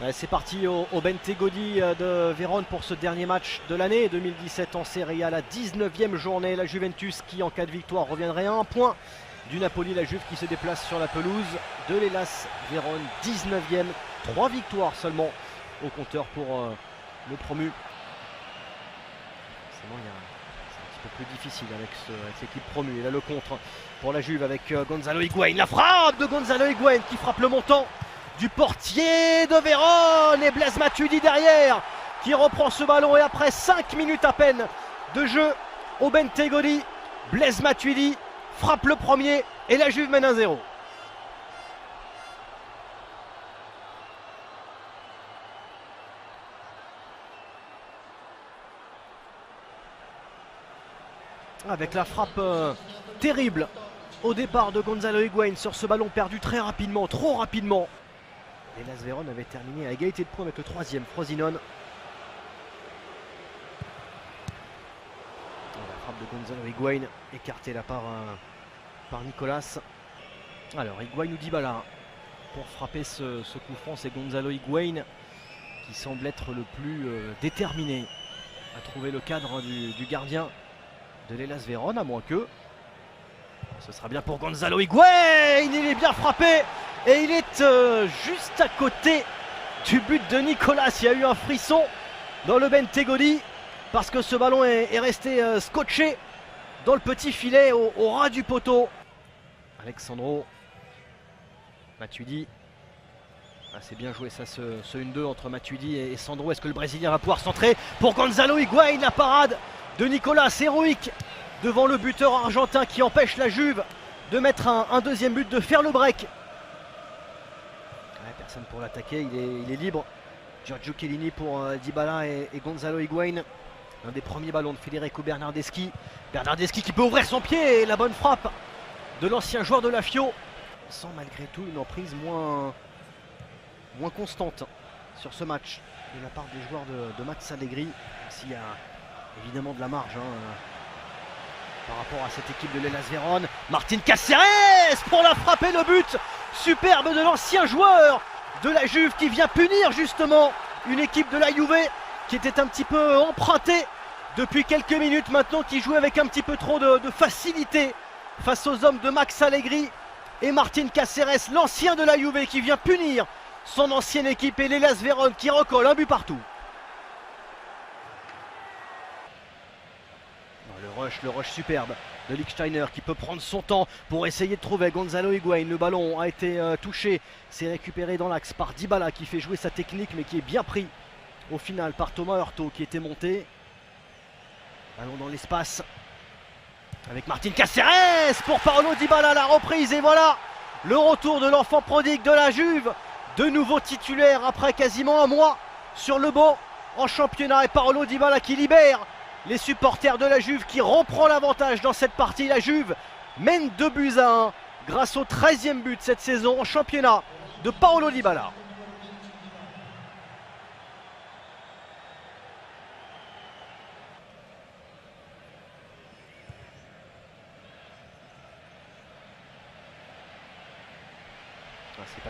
C'est parti au Bentegodi de Vérone pour ce dernier match de l'année 2017 en Serie A, la 19e journée. La Juventus qui en cas de victoire reviendrait à un point du Napoli. La Juve qui se déplace sur la pelouse de l'Hellas Vérone, 19e. 3 victoires seulement au compteur pour le promu. C'est un petit peu plus difficile avec l'équipe promue. Et là le contre pour la Juve avec Gonzalo Higuaín. La frappe de Gonzalo Higuaín qui frappe le montant du portier de Vérone, et Blaise Matuidi derrière qui reprend ce ballon. Et après 5 minutes à peine de jeu au Bentegodi, Blaise Matuidi frappe le premier et la Juve mène 1-0. Avec la frappe terrible au départ de Gonzalo Higuaín sur ce ballon perdu très rapidement, trop rapidement. L'Hellas Vérone avait terminé à égalité de points avec le 3e, Frosinone. La frappe de Gonzalo Higuaín écartée là par Nicolas. Alors Higuaín ou Dybala pour frapper ce coup franc. C'est Gonzalo Higuaín qui semble être le plus déterminé à trouver le cadre du gardien de l'Hellas Vérone, à moins que ce sera bien pour Gonzalo Higuaín. Il est bien frappé et il est juste à côté du but de Nicolas. Il y a eu un frisson dans le Bentegodi parce que ce ballon est resté scotché dans le petit filet au ras du poteau. Alexandro Matuidi. Ah, c'est bien joué ça, ce 1-2 entre Matuidi et Sandro. Est-ce que le Brésilien va pouvoir centrer pour Gonzalo Higuaín? La parade de Nicolas, héroïque devant le buteur argentin qui empêche la Juve de mettre un deuxième but, de faire le break. Personne pour l'attaquer, il est libre. Giorgio Chiellini pour Dybala et Gonzalo Higuaín. Un des premiers ballons de Federico Bernardeschi. Bernardeschi qui peut ouvrir son pied, et la bonne frappe de l'ancien joueur de la Fio. Sans malgré tout une emprise moins constante sur ce match de la part des joueurs de Max Allegri. S'il y a évidemment de la marge par rapport à cette équipe de l'Hellas Vérone. Martin Cáceres pour la frapper, le but superbe de l'ancien joueur de la Juve qui vient punir justement une équipe de la Juve qui était un petit peu empruntée depuis quelques minutes maintenant, qui jouait avec un petit peu trop de facilité face aux hommes de Max Allegri. Et Martin Cáceres, l'ancien de la Juve, qui vient punir son ancienne équipe, et l'Hellas Vérone qui recolle un but partout. Le rush superbe de Lichtsteiner qui peut prendre son temps pour essayer de trouver Gonzalo Higuaín. Le ballon a été touché, c'est récupéré dans l'axe par Dybala qui fait jouer sa technique mais qui est bien pris au final par Thomas Hurto qui était monté. Ballon dans l'espace avec Martin Cáceres pour Paulo Dybala, la reprise, et voilà le retour de l'enfant prodigue de la Juve, de nouveau titulaire après quasiment un mois sur le banc en championnat, et Paulo Dybala qui libère les supporters de la Juve, qui reprend l'avantage dans cette partie. La Juve mène 2-1 grâce au 13e but cette saison en championnat de Paulo Dybala.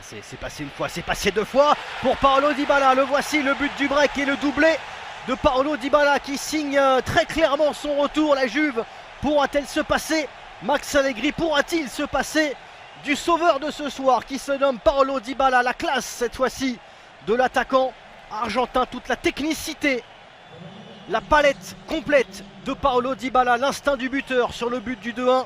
C'est passé une fois, c'est passé deux fois pour Paulo Dybala. Le voici, le but du break et le doublé de Paulo Dybala qui signe très clairement son retour. La Juve pourra-t-elle se passer? Max Allegri pourra-t-il se passer du sauveur de ce soir qui se nomme Paulo Dybala? La classe cette fois-ci de l'attaquant argentin, toute la technicité, la palette complète de Paulo Dybala, l'instinct du buteur sur le but du 2-1.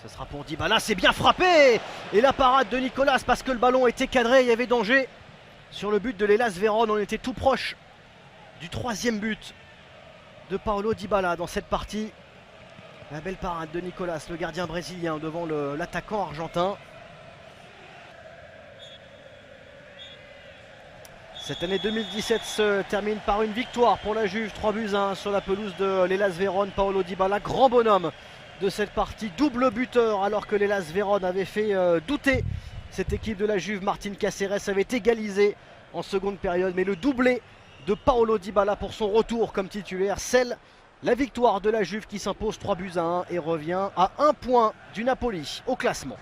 Ce sera pour Dybala, c'est bien frappé, et la parade de Nicolas parce que le ballon était cadré, il y avait danger. Sur le but de l'Hellas Vérone, on était tout proche du 3e but de Paulo Dybala dans cette partie. La belle parade de Nicolas, le gardien brésilien, devant l'attaquant argentin. Cette année 2017 se termine par une victoire pour la Juve, 3-1 sur la pelouse de l'Hellas Vérone. Paulo Dybala, grand bonhomme de cette partie, double buteur alors que l'Hellas Vérone avait fait douter cette équipe de la Juve. Martin Cáceres avait égalisé en seconde période, mais le doublé de Paulo Dybala pour son retour comme titulaire scelle la victoire de la Juve qui s'impose 3-1 et revient à 1 point du Napoli au classement.